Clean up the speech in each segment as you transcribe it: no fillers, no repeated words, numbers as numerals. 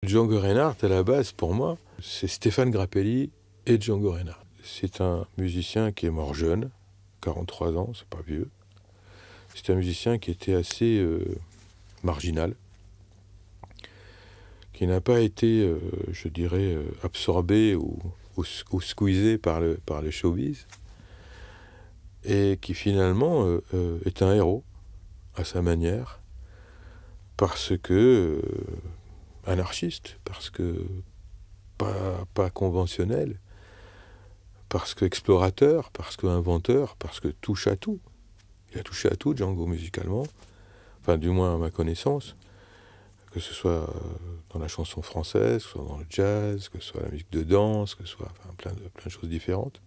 Django Reinhardt, à la base, pour moi, c'est Stéphane Grappelli et Django Reinhardt. C'est un musicien qui est mort jeune, 43 ans, c'est pas vieux. C'est un musicien qui était assez marginal, qui n'a pas été, je dirais, absorbé ou squeezé par le showbiz, et qui finalement est un héros à sa manière, parce que anarchiste, parce que pas conventionnel, parce que explorateur, parce que inventeur, parce que touche à tout. Il a touché à tout, Django, musicalement, enfin du moins à ma connaissance, que ce soit dans la chanson française, que ce soit dans le jazz, que ce soit la musique de danse, que ce soit plein de choses différentes,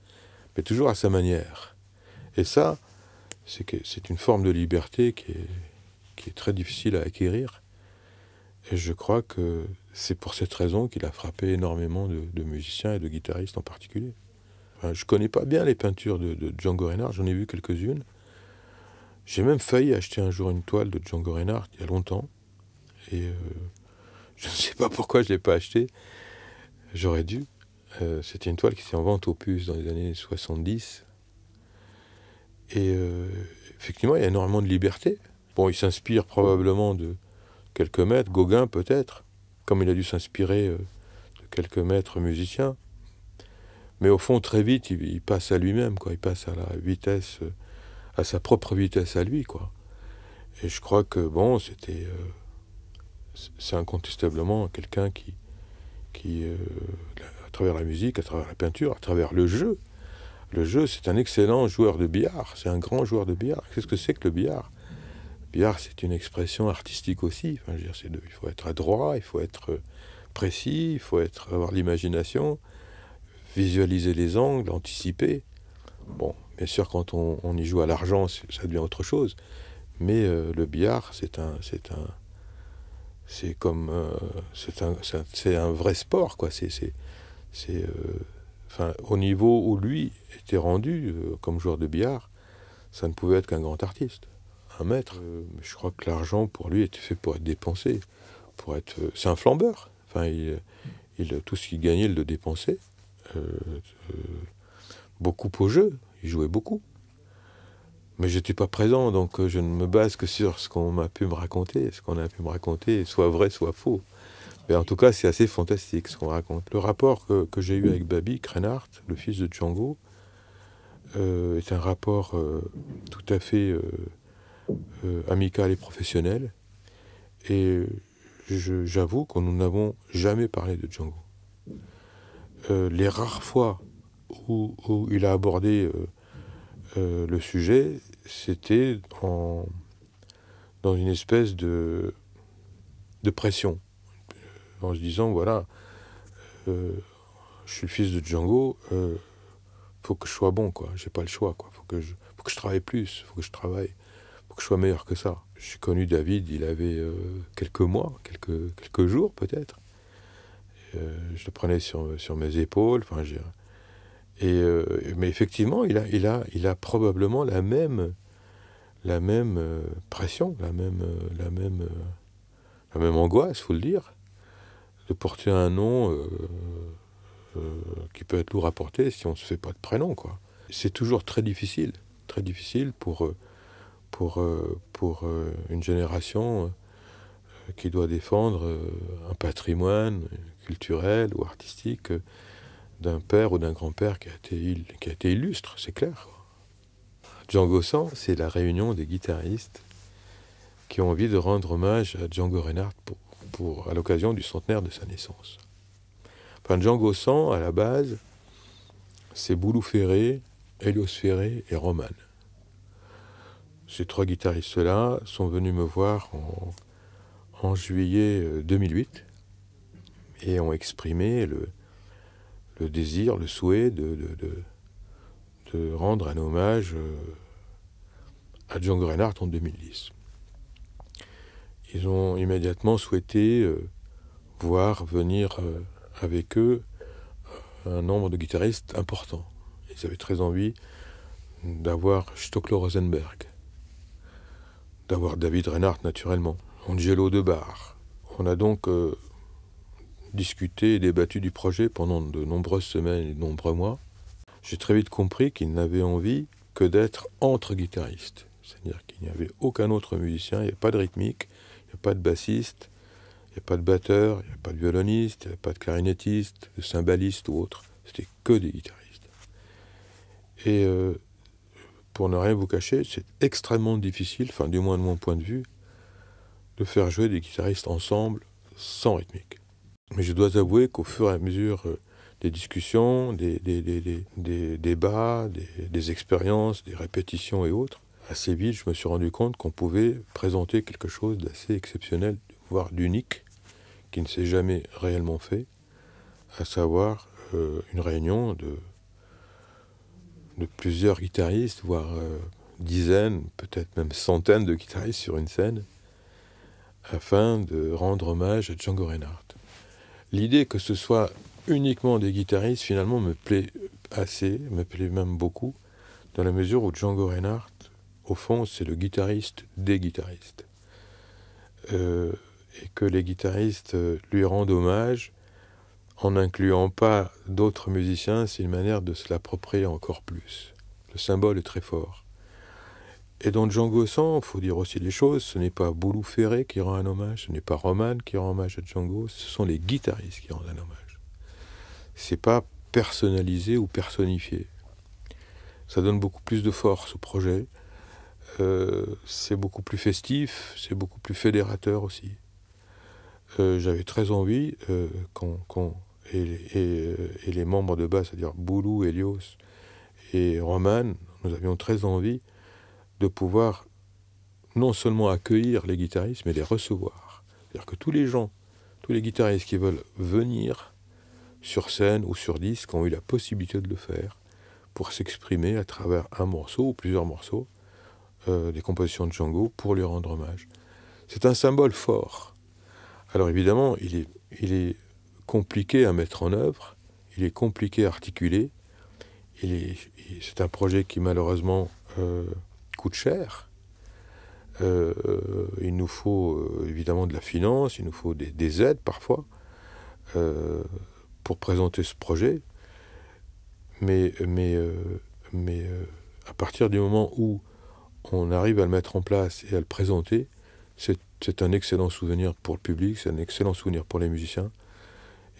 mais toujours à sa manière. Et ça, c'est une forme de liberté qui est très difficile à acquérir. Et je crois que c'est pour cette raison qu'il a frappé énormément de musiciens et de guitaristes en particulier. Enfin, je ne connais pas bien les peintures de Django Reinhardt, j'en ai vu quelques-unes. J'ai même failli acheter un jour une toile de Django Reinhardt il y a longtemps. Et je ne sais pas pourquoi je ne l'ai pas acheté. J'aurais dû. C'était une toile qui était en vente aux puces dans les années 70. Et effectivement, il y a énormément de liberté. Bon, il s'inspire probablement de quelques maîtres, Gauguin peut-être, comme il a dû s'inspirer de quelques maîtres musiciens. Mais au fond, très vite, il passe à lui-même, quoi. Il passe à la vitesse, à sa propre vitesse à lui, quoi. Et je crois que, bon, c'est incontestablement quelqu'un qui à travers la musique, à travers la peinture, à travers le jeu, c'est un excellent joueur de billard, c'est un grand joueur de billard. Qu'est-ce que c'est que le billard ? Le billard, c'est une expression artistique aussi. Enfin, je veux dire, il faut être adroit, il faut être précis, il faut avoir l'imagination, visualiser les angles, anticiper. Bon, bien sûr, quand on y joue à l'argent, ça devient autre chose. Mais le billard, c'est un vrai sport, quoi. Enfin, au niveau où lui était rendu comme joueur de billard, ça ne pouvait être qu'un grand artiste, un maître. Je crois que l'argent pour lui était fait pour être dépensé, c'est un flambeur. Enfin, tout ce qu'il gagnait, il le dépensait. Beaucoup au jeu, il jouait beaucoup. Mais je n'étais pas présent, donc je ne me base que sur ce qu'on m'a pu me raconter. Ce qu'on a pu me raconter, soit vrai, soit faux. Mais en tout cas, c'est assez fantastique ce qu'on raconte. Le rapport que j'ai eu avec Babik Reinhardt, le fils de Django, est un rapport tout à fait amical et professionnel. Et j'avoue que nous n'avons jamais parlé de Django. Les rares fois où il a abordé le sujet, c'était dans une espèce de pression, en se disant, voilà, je suis le fils de Django, faut que je sois bon, quoi. J'ai pas le choix, quoi. Faut que je travaille plus, faut que je sois meilleur que ça. J'ai connu David, il avait quelques mois, quelques jours peut-être. Je le prenais sur mes épaules. Enfin, mais effectivement, il a probablement la même pression, la même angoisse, faut le dire, de porter un nom qui peut être lourd à porter si on ne se fait pas de prénom, quoi. C'est toujours très difficile pour une génération qui doit défendre un patrimoine culturel ou artistique d'un père ou d'un grand-père qui a été illustre, c'est clair. Django 100, c'est la réunion des guitaristes qui ont envie de rendre hommage à Django Reinhardt à l'occasion du centenaire de sa naissance. Enfin, Django 100, à la base, c'est Boulou Ferré, Hélios Ferré et Roman. Ces trois guitaristes-là sont venus me voir en juillet 2008 et ont exprimé le désir, le souhait de rendre un hommage à Django Reinhardt en 2010. Ils ont immédiatement souhaité voir venir avec eux un nombre de guitaristes important. Ils avaient très envie d'avoir Stockler Rosenberg, d'avoir David Reinhardt naturellement, Angelo Debar. On a donc discuté et débattu du projet pendant de nombreuses semaines et de nombreux mois, j'ai très vite compris qu'il n'avait envie que d'être entre guitaristes. C'est-à-dire qu'il n'y avait aucun autre musicien, il n'y a pas de rythmique, il n'y a pas de bassiste, il n'y a pas de batteur, il n'y a pas de violoniste, il n'y a pas de clarinettiste, de cymbaliste ou autre. C'était que des guitaristes. Et pour ne rien vous cacher, c'est extrêmement difficile, enfin du moins de mon point de vue, de faire jouer des guitaristes ensemble sans rythmique. Mais je dois avouer qu'au fur et à mesure des discussions, des débats, des expériences, des répétitions et autres, assez vite je me suis rendu compte qu'on pouvait présenter quelque chose d'assez exceptionnel, voire d'unique, qui ne s'est jamais réellement fait, à savoir une réunion de plusieurs guitaristes, voire dizaines, peut-être même centaines de guitaristes sur une scène, afin de rendre hommage à Django Reinhardt. L'idée que ce soit uniquement des guitaristes, finalement, me plaît assez, me plaît même beaucoup, dans la mesure où Django Reinhardt, au fond, c'est le guitariste des guitaristes. Et que les guitaristes lui rendent hommage, en n'incluant pas d'autres musiciens, c'est une manière de se l'approprier encore plus. Le symbole est très fort. Et dans Django 100, il faut dire aussi les choses, ce n'est pas Boulou Ferré qui rend un hommage, ce n'est pas Roman qui rend hommage à Django, ce sont les guitaristes qui rendent un hommage. C'est pas personnalisé ou personnifié. Ça donne beaucoup plus de force au projet, c'est beaucoup plus festif, c'est beaucoup plus fédérateur aussi. J'avais très envie, et les membres de base, c'est-à-dire Boulou, Elios et Roman, nous avions très envie de pouvoir non seulement accueillir les guitaristes, mais les recevoir. C'est-à-dire que tous les guitaristes qui veulent venir sur scène ou sur disque ont eu la possibilité de le faire pour s'exprimer à travers un morceau ou plusieurs morceaux des compositions de Django pour lui rendre hommage. C'est un symbole fort. Alors évidemment, il est compliqué à mettre en œuvre, il est compliqué à articuler, c'est un projet qui malheureusement coûte cher. Il nous faut évidemment de la finance, il nous faut des aides parfois pour présenter ce projet. Mais à partir du moment où on arrive à le mettre en place et à le présenter, c'est un excellent souvenir pour le public, c'est un excellent souvenir pour les musiciens.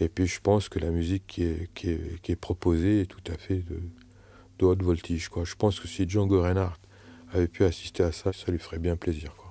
Et puis je pense que la musique qui est proposée est tout à fait de haute voltige, quoi. Je pense que si Django Reinhardt avait pu assister à ça, ça lui ferait bien plaisir, quoi.